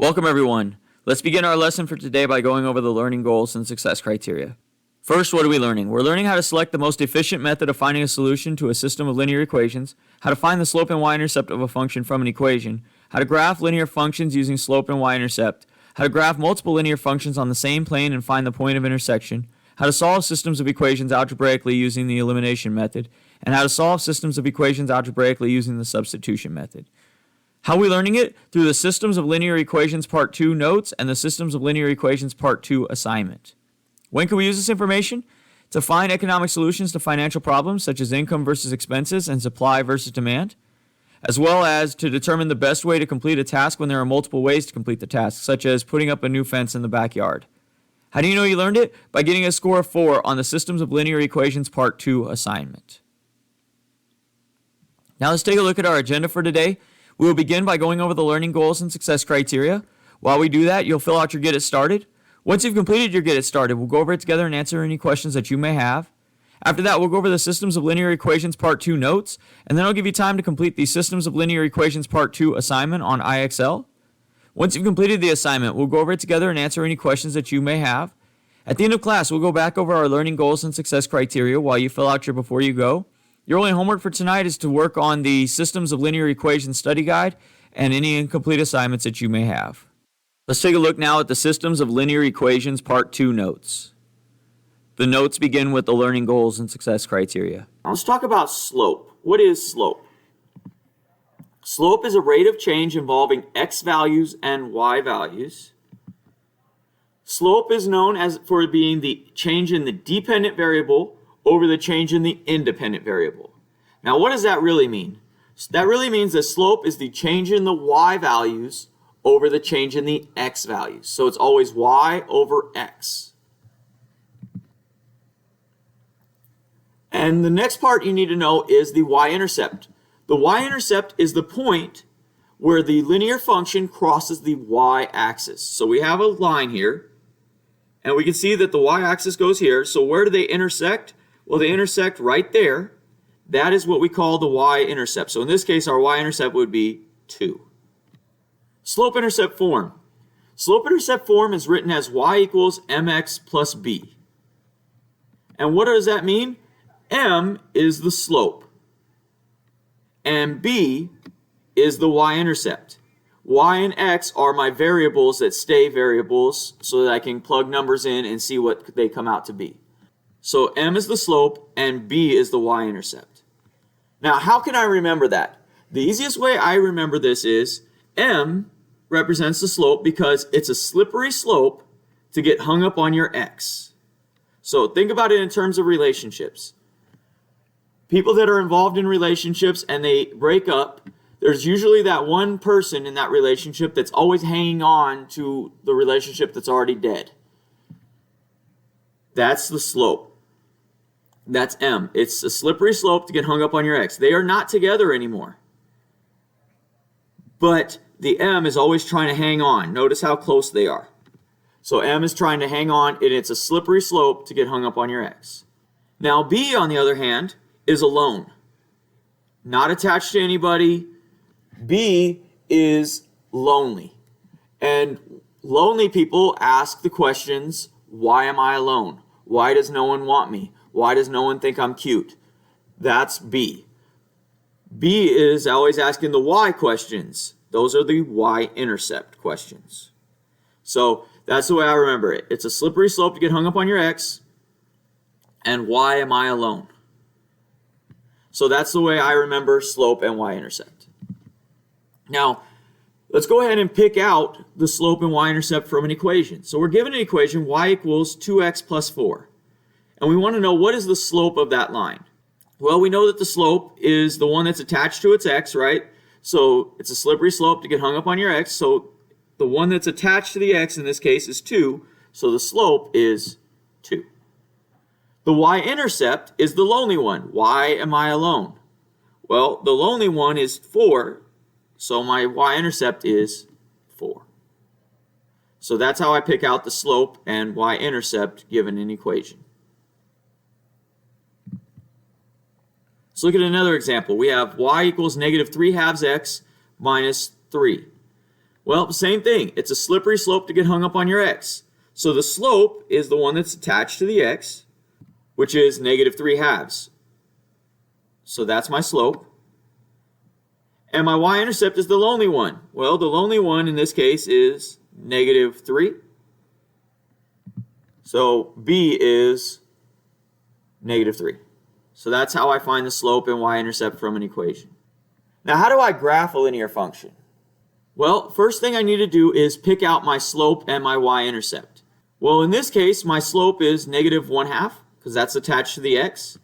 Welcome everyone. Let's begin our lesson for today by going over the learning goals and success criteria. First, what are we learning? We're learning how to select the most efficient method of finding a solution to a system of linear equations, how to find the slope and y-intercept of a function from an equation, how to graph linear functions using slope and y-intercept, how to graph multiple linear functions on the same plane and find the point of intersection, how to solve systems of equations algebraically using the elimination method, and how to solve systems of equations algebraically using the substitution method. How are we learning it? Through the Systems of Linear Equations Part 2 notes and the Systems of Linear Equations Part 2 assignment. When can we use this information? To find economic solutions to financial problems such as income versus expenses and supply versus demand, as well as to determine the best way to complete a task when there are multiple ways to complete the task, such as putting up a new fence in the backyard. How do you know you learned it? By getting a score of 4 on the Systems of Linear Equations Part 2 assignment. Now let's take a look at our agenda for today. We will begin by going over the learning goals and success criteria. While we do that, you'll fill out your Get It Started. Once you've completed your Get It Started, we'll go over it together and answer any questions that you may have. After that, we'll go over the Systems of Linear Equations Part 2 notes, and then I'll give you time to complete the Systems of Linear Equations Part 2 assignment on IXL. Once you've completed the assignment, we'll go over it together and answer any questions that you may have. At the end of class, we'll go back over our learning goals and success criteria while you fill out your Before You Go. Your only homework for tonight is to work on the Systems of Linear Equations study guide and any incomplete assignments that you may have. Let's take a look now at the Systems of Linear Equations Part 2 notes. The notes begin with the learning goals and success criteria. Now let's talk about slope. What is slope? Slope is a rate of change involving x values and y values. Slope is known as for being the change in the dependent variable over the change in the independent variable. Now, what does that really mean? That really means that slope is the change in the y values over the change in the x values. So it's always y over x. And the next part you need to know is the y-intercept. The y-intercept is the point where the linear function crosses the y-axis. So we have a line here, and we can see that the y-axis goes here. So where do they intersect? Well, they intersect right there. That is what we call the y-intercept. So in this case, our y-intercept would be 2. Slope-intercept form. Slope-intercept form is written as y equals mx plus b. And what does that mean? M is the slope, and b is the y-intercept. Y and x are my variables that stay variables so that I can plug numbers in and see what they come out to be. So m is the slope and b is the y-intercept. Now, how can I remember that? The easiest way I remember this is m represents the slope because it's a slippery slope to get hung up on your x. So think about it in terms of relationships. People that are involved in relationships and they break up, there's usually that one person in that relationship that's always hanging on to the relationship that's already dead. That's the slope. That's M. It's a slippery slope to get hung up on your ex. They are not together anymore. But the M is always trying to hang on. Notice how close they are. So M is trying to hang on, and it's a slippery slope to get hung up on your ex. Now B, on the other hand, is alone. Not attached to anybody. B is lonely. And lonely people ask the questions, why am I alone? Why does no one want me? Why does no one think I'm cute? That's B. B is always asking the why questions. Those are the y-intercept questions. So that's the way I remember it. It's a slippery slope to get hung up on your ex. And why am I alone? So that's the way I remember slope and y-intercept. Now, let's go ahead and pick out the slope and y-intercept from an equation. So we're given an equation, y equals 2x plus 4. And we want to know what is the slope of that line. Well, we know that the slope is the one that's attached to its x, right? So it's a slippery slope to get hung up on your x. So the one that's attached to the x in this case is 2. So the slope is 2. The y-intercept is the lonely one. Why am I alone? Well, the lonely one is 4. So my y-intercept is 4. So that's how I pick out the slope and y-intercept given an equation. Let's look at another example. We have y equals negative 3 halves x minus 3. Well, same thing. It's a slippery slope to get hung up on your x. So the slope is the one that's attached to the x, which is -3/2. So that's my slope. And my y-intercept is the lonely one. Well, the lonely one in this case is -3. So b is -3. So that's how I find the slope and y-intercept from an equation. Now, how do I graph a linear function? Well, first thing I need to do is pick out my slope and my y-intercept. Well, in this case, my slope is -1/2 because that's attached to the x.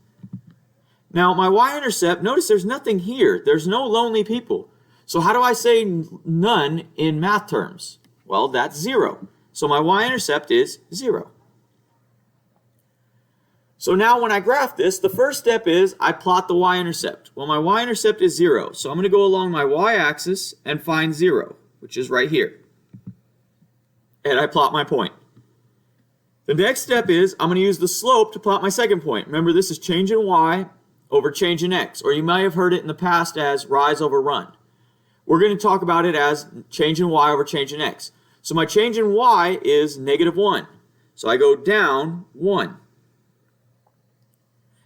Now, my y-intercept, notice there's nothing here. There's no lonely people. So how do I say none in math terms? Well, that's 0. So my y-intercept is 0. So now when I graph this, the first step is I plot the y-intercept. Well, my y-intercept is 0. So I'm going to go along my y-axis and find 0, which is right here. And I plot my point. The next step is I'm going to use the slope to plot my second point. Remember, this is change in y over change in x, or you might have heard it in the past as rise over run. We're going to talk about it as change in y over change in x. So my change in y is -1. So I go down 1.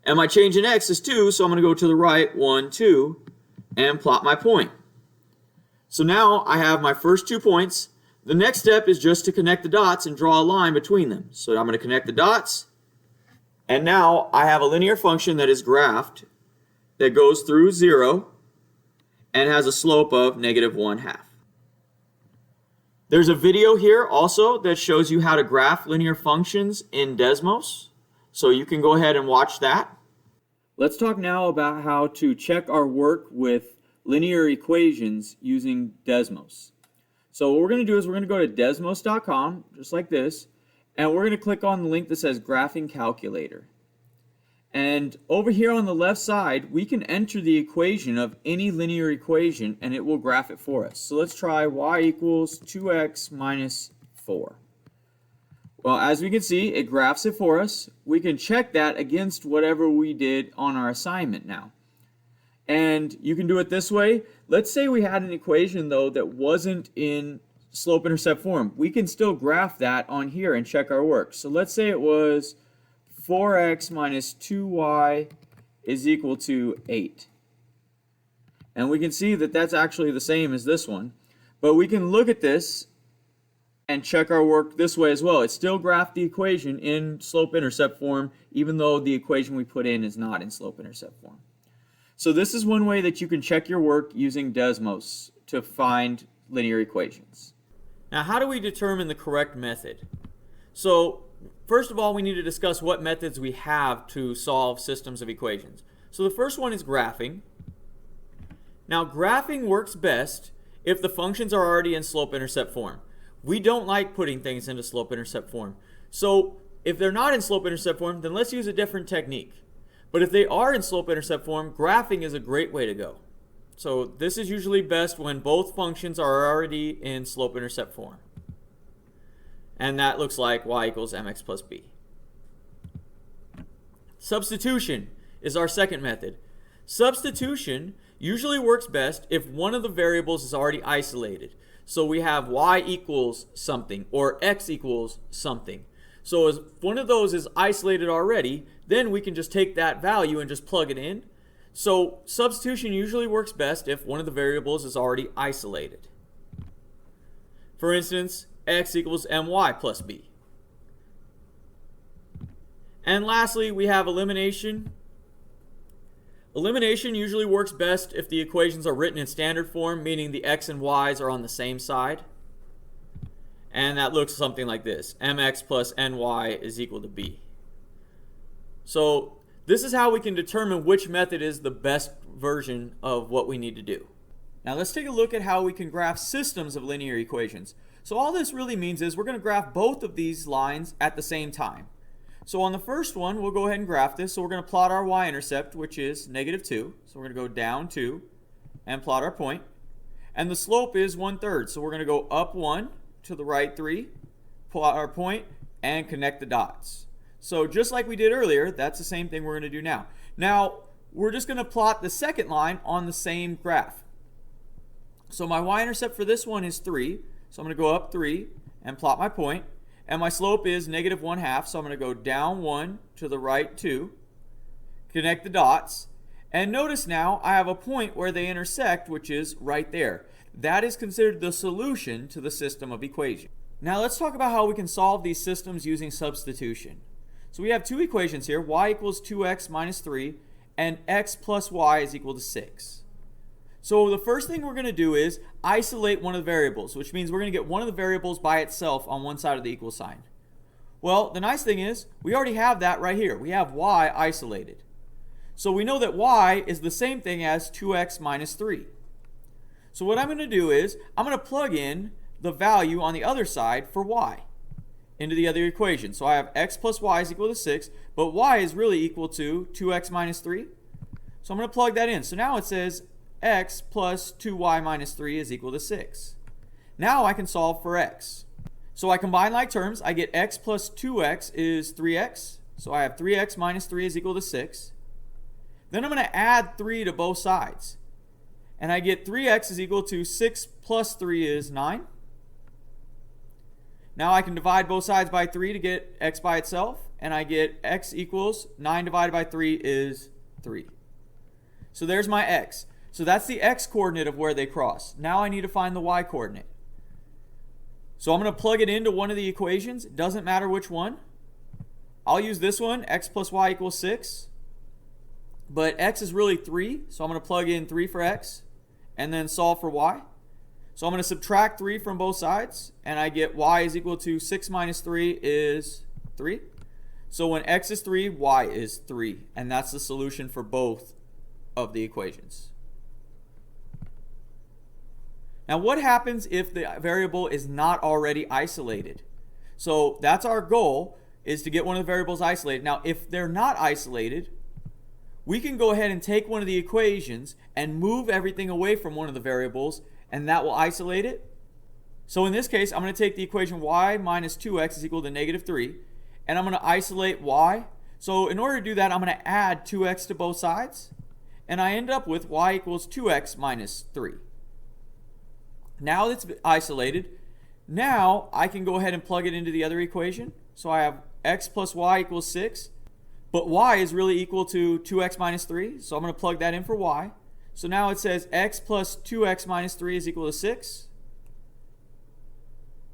And my change in x is 2, so I'm going to go to the right, 1, 2, and plot my point. So now I have my first 2 points. The next step is just to connect the dots and draw a line between them. So I'm going to connect the dots. And now I have a linear function that is graphed that goes through 0 and has a slope of -1/2. There's a video here also that shows you how to graph linear functions in Desmos. So you can go ahead and watch that. Let's talk now about how to check our work with linear equations using Desmos. So what we're going to do is we're going to go to desmos.com, just like this, and we're going to click on the link that says Graphing Calculator. And over here on the left side, we can enter the equation of any linear equation and it will graph it for us. So let's try y equals 2x minus 4. Well, as we can see, it graphs it for us. We can check that against whatever we did on our assignment now. And you can do it this way. Let's say we had an equation, though, that wasn't in slope-intercept form. We can still graph that on here and check our work. So let's say it was 4x minus 2y is equal to 8. And we can see that that's actually the same as this one. But we can look at this and check our work this way as well. It still graphed the equation in slope-intercept form, even though the equation we put in is not in slope-intercept form. So this is one way that you can check your work using Desmos to find linear equations. Now, how do we determine the correct method? So first of all, we need to discuss what methods we have to solve systems of equations. So the first one is graphing. Now, graphing works best if the functions are already in slope-intercept form. We don't like putting things into slope-intercept form. So if they're not in slope-intercept form, then let's use a different technique. But if they are in slope-intercept form, graphing is a great way to go. So this is usually best when both functions are already in slope-intercept form. And that looks like y equals mx plus b. Substitution is our second method. Substitution usually works best if one of the variables is already isolated. So we have y equals something or x equals something. So if one of those is isolated already, then we can just take that value and just plug it in. So substitution usually works best if one of the variables is already isolated. For instance, x equals my plus b. And lastly, we have elimination. Elimination usually works best if the equations are written in standard form, meaning the x and y's are on the same side. And that looks something like this. mx plus ny is equal to b. So this is how we can determine which method is the best version of what we need to do. Now let's take a look at how we can graph systems of linear equations. So all this really means is we're going to graph both of these lines at the same time. So on the first one, we'll go ahead and graph this. So we're going to plot our y-intercept, which is -2. So we're going to go down 2 and plot our point. And the slope is 1/3. So we're going to go up 1 to the right 3, plot our point, and connect the dots. So just like we did earlier, that's the same thing we're going to do now. Now, we're just going to plot the second line on the same graph. So my y-intercept for this one is 3. So I'm going to go up 3 and plot my point. And my slope is negative 1/2. So I'm going to go down 1 to the right 2. Connect the dots. And notice now I have a point where they intersect, which is right there. That is considered the solution to the system of equations. Now let's talk about how we can solve these systems using substitution. So we have two equations here, y equals 2x minus 3, and x plus y is equal to 6. So the first thing we're going to do is isolate one of the variables, which means we're going to get one of the variables by itself on one side of the equal sign. Well, the nice thing is we already have that right here. We have y isolated. So we know that y is the same thing as 2x minus 3. So what I'm going to do is I'm going to plug in the value on the other side for y into the other equation. So I have x plus y is equal to 6, but y is really equal to 2x minus 3. So I'm going to plug that in. So now it says x plus 2y minus 3 is equal to 6. Now I can solve for x. So I combine like terms. I get x plus 2x is 3x. So I have 3x minus 3 is equal to 6. Then I'm going to add 3 to both sides. And I get 3x is equal to 6 plus 3 is 9. Now I can divide both sides by 3 to get x by itself. And I get x equals 9 divided by 3 is 3. So there's my x. So that's the x coordinate of where they cross. Now I need to find the y coordinate. So I'm going to plug it into one of the equations. It doesn't matter which one. I'll use this one, x plus y equals 6. But x is really 3, so I'm going to plug in 3 for x and then solve for y. So I'm going to subtract 3 from both sides, and I get y is equal to 6 minus 3 is 3. So when x is 3, y is 3, and that's the solution for both of the equations. Now what happens if the variable is not already isolated? So that's our goal, is to get one of the variables isolated. Now if they're not isolated, we can go ahead and take one of the equations and move everything away from one of the variables, and that will isolate it. So in this case, I'm going to take the equation y minus 2x is equal to negative 3, and I'm going to isolate y. So in order to do that, I'm going to add 2x to both sides, and I end up with y equals 2x minus 3. Now it's isolated. Now I can go ahead and plug it into the other equation. So I have x plus y equals 6. But y is really equal to 2x minus 3, so I'm going to plug that in for y. So now it says x plus 2x minus 3 is equal to 6.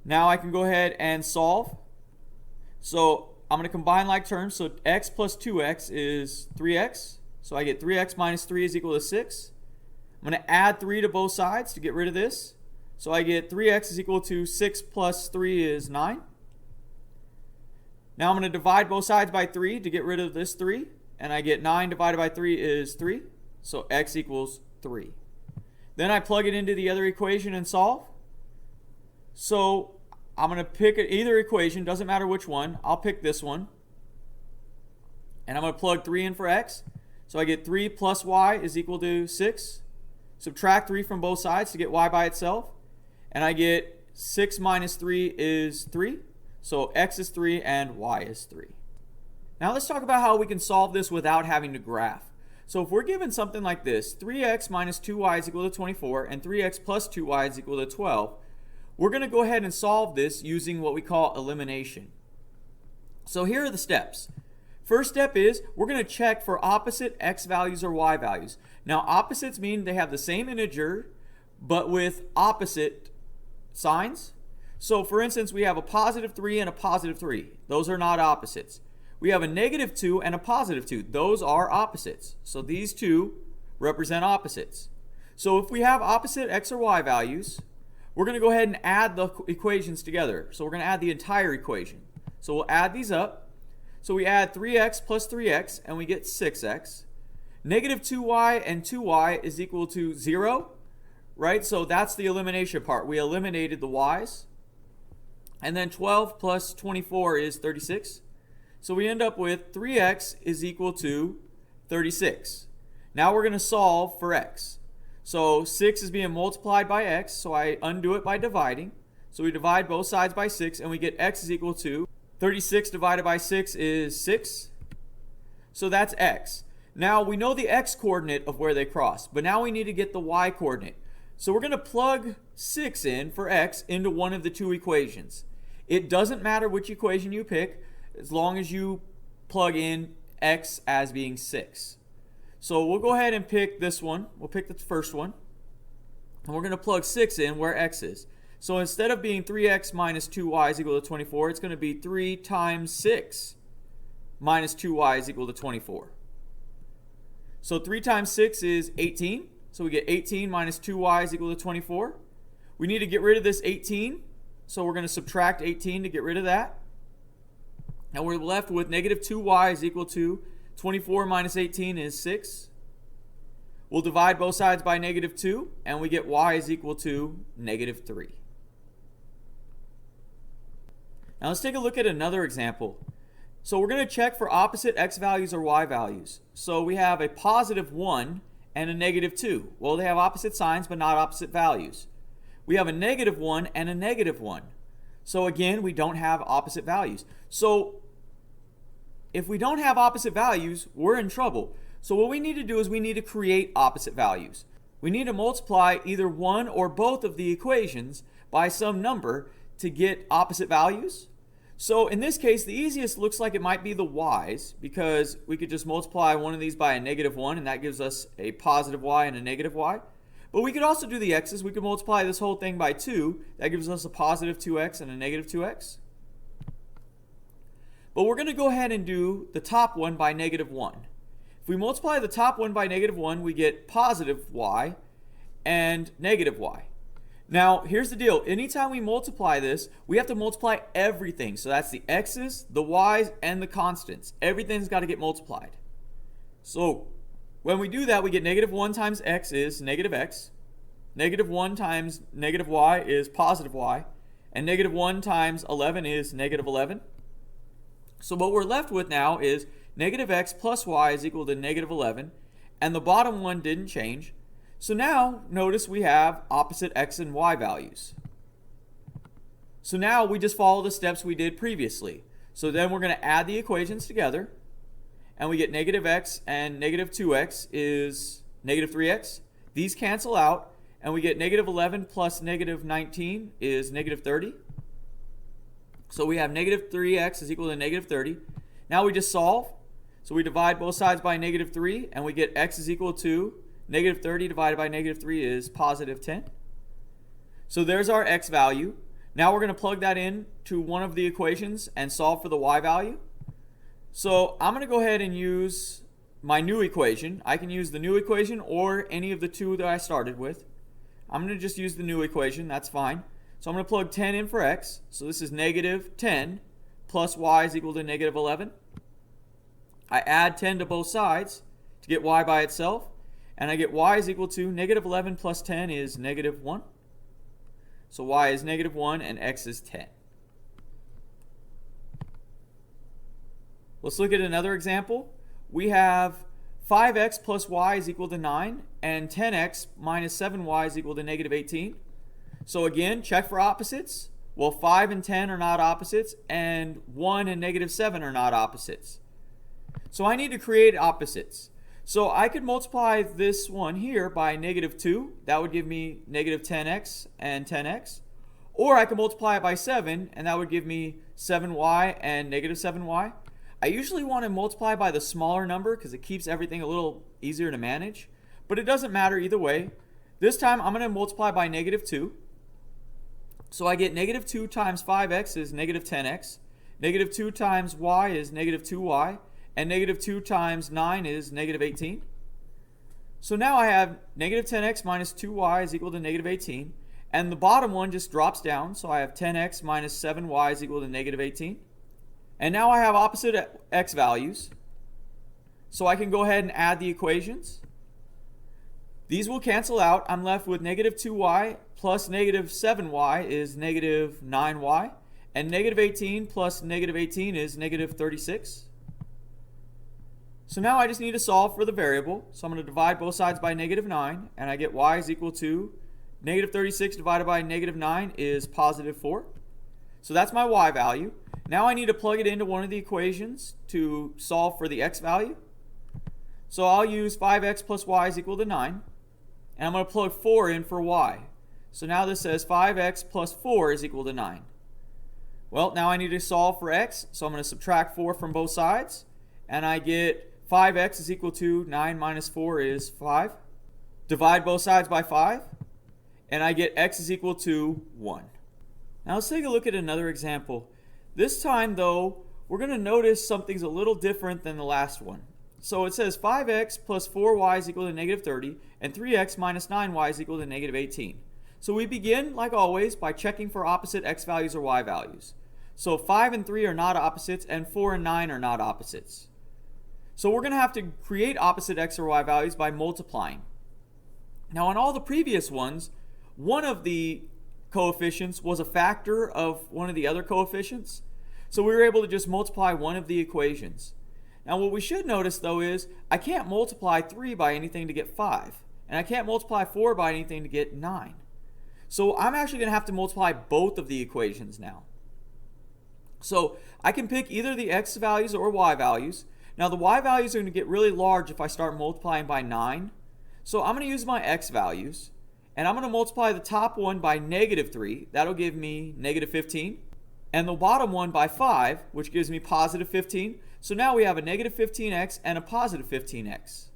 Now I can go ahead and solve. So I'm going to combine like terms. So x plus 2x is 3x. So I get 3x minus 3 is equal to 6. I'm going to add 3 to both sides to get rid of this. So I get 3x is equal to 6 plus 3 is 9. Now I'm going to divide both sides by 3 to get rid of this 3. And I get 9 divided by 3 is 3. So x equals 3. Then I plug it into the other equation and solve. So I'm going to pick either equation, doesn't matter which one. I'll pick this one. And I'm going to plug 3 in for x. So I get 3 plus y is equal to 6. Subtract 3 from both sides to get y by itself. And I get 6 minus 3 is 3. So x is 3 and y is 3. Now let's talk about how we can solve this without having to graph. So if we're given something like this, 3x minus 2y is equal to 24 and 3x plus 2y is equal to 12, we're going to go ahead and solve this using what we call elimination. So here are the steps. First step is we're going to check for opposite x values or y values. Now opposites mean they have the same integer but with opposite signs. So for instance, we have a positive 3 and a positive 3. Those are not opposites. We have a negative 2 and a positive 2. Those are opposites. So these two represent opposites. So if we have opposite x or y values, we're going to go ahead and add the equations together. So we're going to add the entire equation. So we'll add these up. So we add 3x plus 3x and we get 6x. Negative 2y and 2y is equal to 0, right? So that's the elimination part. We eliminated the y's. And then 12 plus 24 is 36. So we end up with 3x is equal to 36. Now we're going to solve for x. So 6 is being multiplied by x, so I undo it by dividing. So we divide both sides by 6, and we get x is equal to 36 divided by 6 is 6. So that's x. Now we know the x coordinate of where they cross, but now we need to get the y coordinate. So we're going to plug 6 in for x into one of the two equations. It doesn't matter which equation you pick as long as you plug in x as being 6. So we'll go ahead and pick this one. We'll pick the first one. And we're going to plug 6 in where x is. So instead of being 3x minus 2y is equal to 24, it's going to be 3 times 6 minus 2y is equal to 24. So 3 times 6 is 18. So we get 18 minus 2y is equal to 24. We need to get rid of this 18. So we're going to subtract 18 to get rid of that. And we're left with negative 2y is equal to 24 minus 18 is 6. We'll divide both sides by negative 2, and we get y is equal to negative 3. Now let's take a look at another example. So we're going to check for opposite x values or y values. So we have a positive 1 and a negative 2. Well, they have opposite signs but not opposite values. We have a negative 1 and a negative 1. So again, we don't have opposite values. So if we don't have opposite values, we're in trouble. So what we need to do is we need to create opposite values. We need to multiply either one or both of the equations by some number to get opposite values. So in this case, the easiest looks like it might be the y's, because we could just multiply one of these by a negative 1, and that gives us a positive y and a negative y. But we could also do the x's. We could multiply this whole thing by 2. That gives us a positive 2x and a negative 2x. But we're going to go ahead and do the top one by negative 1. If we multiply the top one by negative 1, we get positive y and negative y. Now, here's the deal. Anytime we multiply this, we have to multiply everything. So that's the x's, the y's, and the constants. Everything's got to get multiplied. So when we do that, we get negative 1 times x is negative x. Negative 1 times negative y is positive y. And negative 1 times 11 is negative 11. So what we're left with now is negative x plus y is equal to negative 11. And the bottom one didn't change. So now, notice we have opposite x and y values. So now we just follow the steps we did previously. So then we're going to add the equations together. And we get negative x and negative 2x is negative 3x. These cancel out. And we get negative 11 plus negative 19 is negative 30. So we have negative 3x is equal to negative 30. Now we just solve. So we divide both sides by negative 3. And we get x is equal to negative 30 divided by negative 3 is positive 10. So there's our x value. Now we're going to plug that in to one of the equations and solve for the y value. So I'm going to go ahead and use my new equation. I can use the new equation or any of the two that I started with. I'm going to just use the new equation. That's fine. So I'm going to plug 10 in for x. So this is negative 10 plus y is equal to negative 11. I add 10 to both sides to get y by itself. And I get y is equal to negative 11 plus 10 is negative 1. So y is negative 1 and x is 10. Let's look at another example. We have 5x plus y is equal to 9 and 10x minus 7y is equal to negative 18. So again, check for opposites. Well, 5 and 10 are not opposites, and 1 and negative 7 are not opposites. So I need to create opposites. So I could multiply this one here by negative 2. That would give me negative 10x and 10x. Or I could multiply it by 7, and that would give me 7y and negative 7y. I usually want to multiply by the smaller number because it keeps everything a little easier to manage. But it doesn't matter either way. This time I'm going to multiply by negative 2. So I get negative 2 times 5x is negative 10x. Negative 2 times y is negative 2y. And negative 2 times 9 is negative 18. So now I have negative 10x minus 2y is equal to negative 18. And the bottom one just drops down. So I have 10x minus 7y is equal to negative 18. And now I have opposite x values. So I can go ahead and add the equations. These will cancel out. I'm left with negative 2y plus negative 7y is negative 9y. And negative 18 plus negative 18 is negative 36. So now I just need to solve for the variable. So I'm going to divide both sides by negative 9. And I get y is equal to negative 36 divided by negative 9 is positive 4. So that's my y value. Now I need to plug it into one of the equations to solve for the x value. So I'll use 5x plus y is equal to 9. and I'm going to plug 4 in for y. So now this says 5x plus 4 is equal to 9. Well, now I need to solve for x, so I'm going to subtract 4 from both sides, and I get 5x is equal to 9 minus 4 is 5. Divide both sides by 5, and I get x is equal to 1. Now let's take a look at another example. This time, though, we're going to notice something's a little different than the last one. So it says 5x plus 4y is equal to negative 30, and 3x minus 9y is equal to negative 18. So we begin, like always, by checking for opposite x values or y values. So 5 and 3 are not opposites, and 4 and 9 are not opposites. So we're going to have to create opposite x or y values by multiplying. Now on all the previous ones, one of the coefficients was a factor of one of the other coefficients. So we were able to just multiply one of the equations. Now what we should notice though is I can't multiply 3 by anything to get 5. And I can't multiply 4 by anything to get 9. So I'm actually going to have to multiply both of the equations now. So I can pick either the x values or y values. Now the y values are going to get really large if I start multiplying by 9. So I'm going to use my x values. And I'm going to multiply the top one by negative 3. That'll give me negative 15. And the bottom one by 5, which gives me positive 15. So now we have a negative 15x and a positive 15x.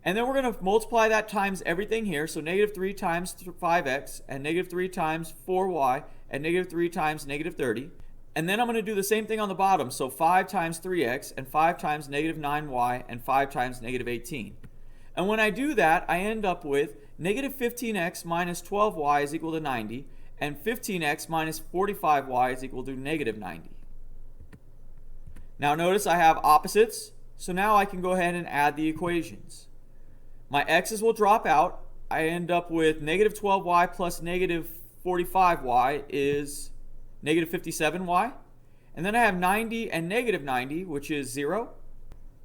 And then we're going to multiply that times everything here. So negative 3 times 5x, and negative 3 times 4y, and negative 3 times negative 30. And then I'm going to do the same thing on the bottom. So 5 times 3x, and 5 times negative 9y, and 5 times negative 18. And when I do that, I end up with negative 15x minus 12y is equal to 90, and 15x minus 45y is equal to negative 90. Now notice I have opposites, so now I can go ahead and add the equations. My x's will drop out. I end up with negative 12y plus negative 45y is negative 57y. And then I have 90 and negative 90, which is 0.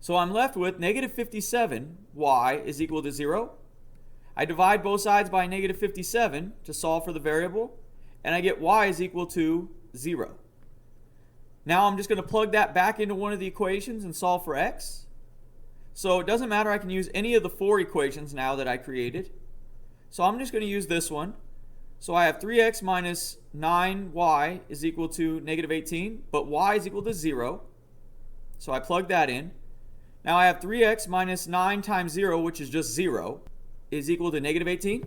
So I'm left with negative 57y is equal to 0. I divide both sides by negative 57 to solve for the variable, and I get y is equal to 0. Now I'm just going to plug that back into one of the equations and solve for x. So it doesn't matter, I can use any of the 4 equations now that I created. So I'm just going to use this one. So I have 3x minus 9y is equal to negative 18, but y is equal to 0. So I plug that in. Now I have 3x minus 9 times 0, which is just 0, is equal to negative 18.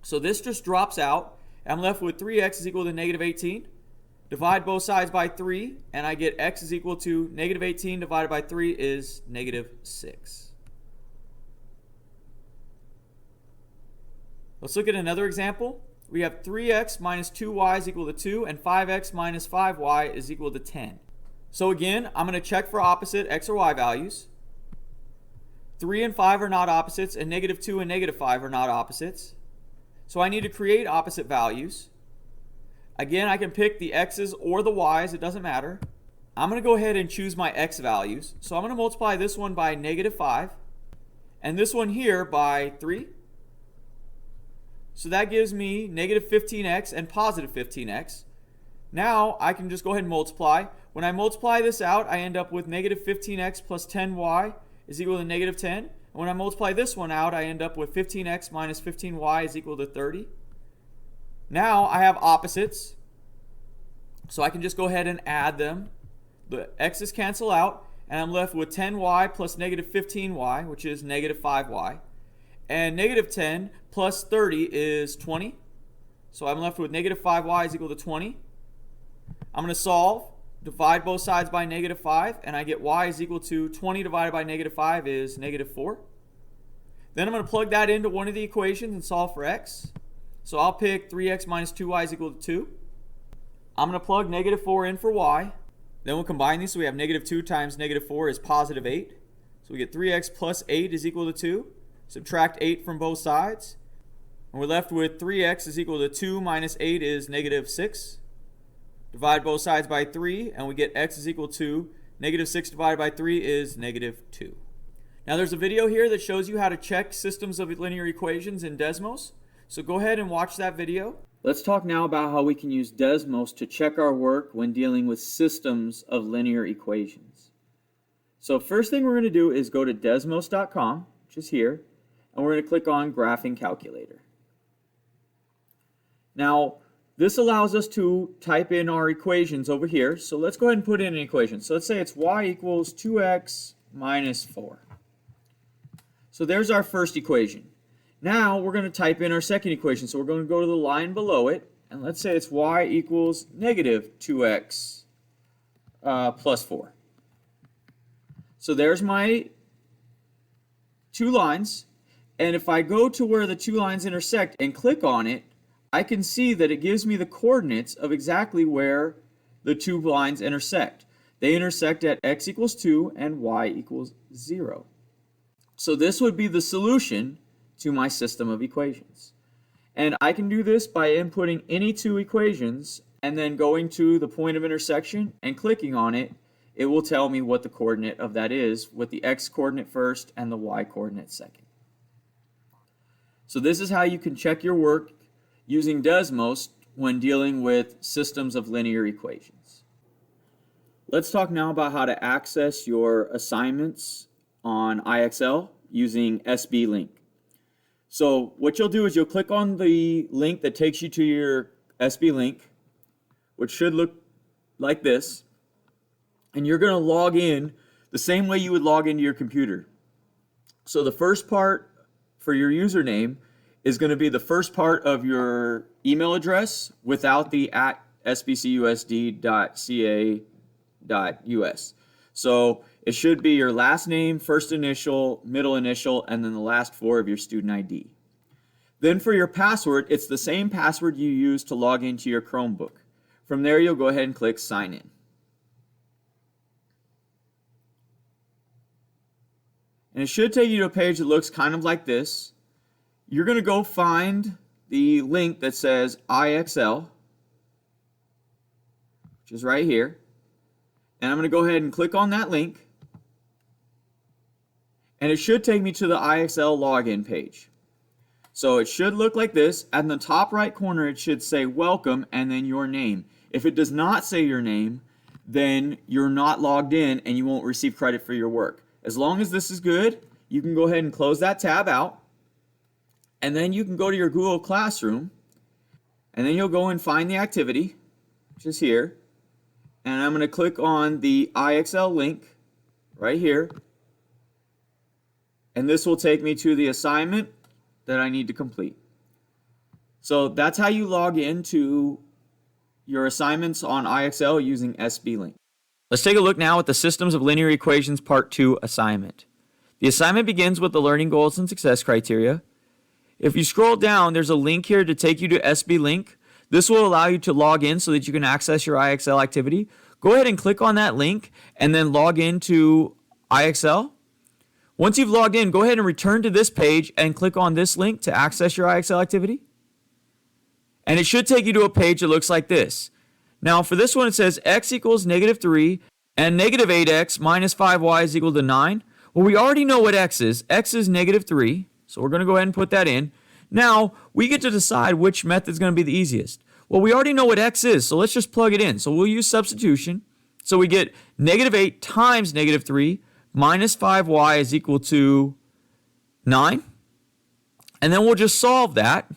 So this just drops out. I'm left with 3x is equal to negative 18. Divide both sides by 3, and I get x is equal to negative 18 divided by 3 is negative 6. Let's look at another example. We have 3x minus 2y is equal to 2, and 5x minus 5y is equal to 10. So again, I'm going to check for opposite x or y values. 3 and 5 are not opposites, and negative 2 and negative 5 are not opposites. So I need to create opposite values. Again, I can pick the x's or the y's, it doesn't matter. I'm going to go ahead and choose my x values. So I'm going to multiply this one by negative 5, and this one here by 3. So that gives me negative 15x and positive 15x. Now I can just go ahead and multiply. When I multiply this out, I end up with negative 15x plus 10y is equal to negative 10. And when I multiply this one out, I end up with 15x minus 15y is equal to 30. Now I have opposites, so I can just go ahead and add them. The x's cancel out, and I'm left with 10y plus negative 15y, which is negative 5y. And negative 10 plus 30 is 20. So I'm left with negative 5y is equal to 20. I'm going to solve, divide both sides by negative 5, and I get y is equal to 20 divided by negative 5 is negative 4. Then I'm going to plug that into one of the equations and solve for x. So I'll pick 3x minus 2y is equal to 2. I'm going to plug negative 4 in for y. Then we'll combine these, so we have negative 2 times negative 4 is positive 8. So we get 3x plus 8 is equal to 2. Subtract 8 from both sides. And we're left with 3x is equal to 2 minus 8 is negative 6. Divide both sides by 3, and we get x is equal to negative 6 divided by 3 is negative 2. Now there's a video here that shows you how to check systems of linear equations in Desmos. So go ahead and watch that video. Let's talk now about how we can use Desmos to check our work when dealing with systems of linear equations. So first thing we're going to do is go to desmos.com, which is here, and we're going to click on Graphing Calculator. Now, this allows us to type in our equations over here. So let's go ahead and put in an equation. So let's say it's y equals 2x minus 4. So there's our first equation. Now we're going to type in our second equation. So we're going to go to the line below it, and let's say it's y equals negative 2x plus 4. So there's my two lines, and if I go to where the two lines intersect and click on it, I can see that it gives me the coordinates of exactly where the two lines intersect. They intersect at x equals 2 and y equals 0. So this would be the solution to my system of equations. And I can do this by inputting any two equations and then going to the point of intersection and clicking on it. It will tell me what the coordinate of that is, with the x coordinate first and the y coordinate second. So this is how you can check your work using Desmos when dealing with systems of linear equations. Let's talk now about how to access your assignments on IXL using SBLink. So what you'll do is you'll click on the link that takes you to your SBLink, which should look like this, and you're going to log in the same way you would log into your computer. So the first part for your username is going to be the first part of your email address without the @sbcusd.ca.us. So it should be your last name, first initial, middle initial, and then the last four of your student ID. Then for your password, it's the same password you use to log into your Chromebook. From there, you'll go ahead and click Sign In. And it should take you to a page that looks kind of like this. You're going to go find the link that says IXL, which is right here. And I'm going to go ahead and click on that link. And it should take me to the IXL login page. So it should look like this. At the top right corner, it should say welcome and then your name. If it does not say your name, then you're not logged in and you won't receive credit for your work. As long as this is good, you can go ahead and close that tab out. And then you can go to your Google Classroom, and then you'll go and find the activity, which is here. And I'm going to click on the IXL link right here. And this will take me to the assignment that I need to complete. So that's how you log into your assignments on IXL using SBLink. Let's take a look now at the Systems of Linear Equations Part 2 assignment. The assignment begins with the learning goals and success criteria. If you scroll down, there's a link here to take you to SBLink. This will allow you to log in so that you can access your IXL activity. Go ahead and click on that link and then log into IXL. Once you've logged in, go ahead and return to this page and click on this link to access your IXL activity. And it should take you to a page that looks like this. Now for this one, it says x equals negative 3 and negative 8x minus 5y is equal to 9. Well, we already know what x is. X is negative 3. So we're going to go ahead and put that in. Now, we get to decide which method is going to be the easiest. Well, we already know what x is, so let's just plug it in. So we'll use substitution. So we get negative 8 times negative 3 minus 5y is equal to 9. And then we'll just solve that.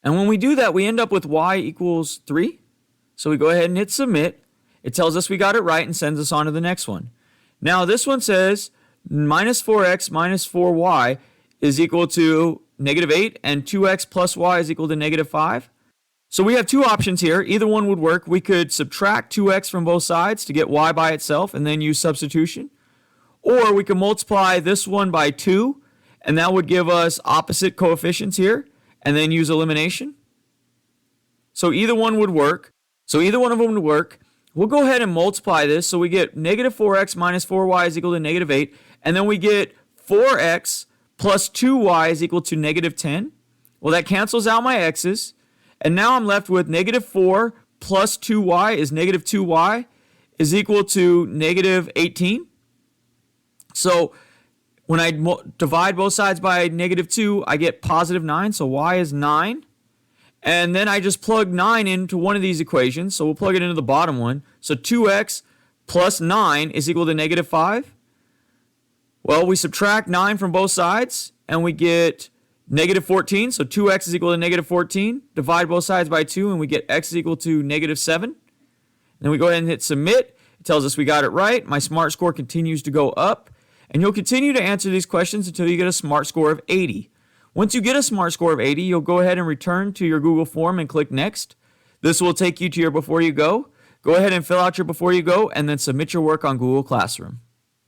And when we do that, we end up with y equals 3. So we go ahead and hit submit. It tells us we got it right and sends us on to the next one. Now, this one says minus 4x minus 4y is equal to negative 8, and 2x plus y is equal to negative 5. So we have two options here. Either one would work. We could subtract 2x from both sides to get y by itself and then use substitution. Or we can multiply this one by 2, and that would give us opposite coefficients here, and then use elimination. So either one would work. Either one of them would work. We'll go ahead and multiply this. So we get negative 4x minus 4y is equal to negative 8, and then we get 4x plus 2y is equal to negative 10. Well, that cancels out my x's. And now I'm left with negative 4 plus 2y is negative 2y is equal to negative 18. So when I divide both sides by negative 2, I get positive 9. So y is 9. And then I just plug 9 into one of these equations. So we'll plug it into the bottom one. So 2x plus 9 is equal to negative 5. Well, we subtract 9 from both sides, and we get negative 14. So 2x is equal to negative 14. Divide both sides by 2, and we get x is equal to negative 7. Then we go ahead and hit submit. It tells us we got it right. My SMART score continues to go up. And you'll continue to answer these questions until you get a SMART score of 80. Once you get a SMART score of 80, you'll go ahead and return to your Google form and click Next. This will take you to your Before You Go. Go ahead and fill out your Before You Go and then submit your work on Google Classroom.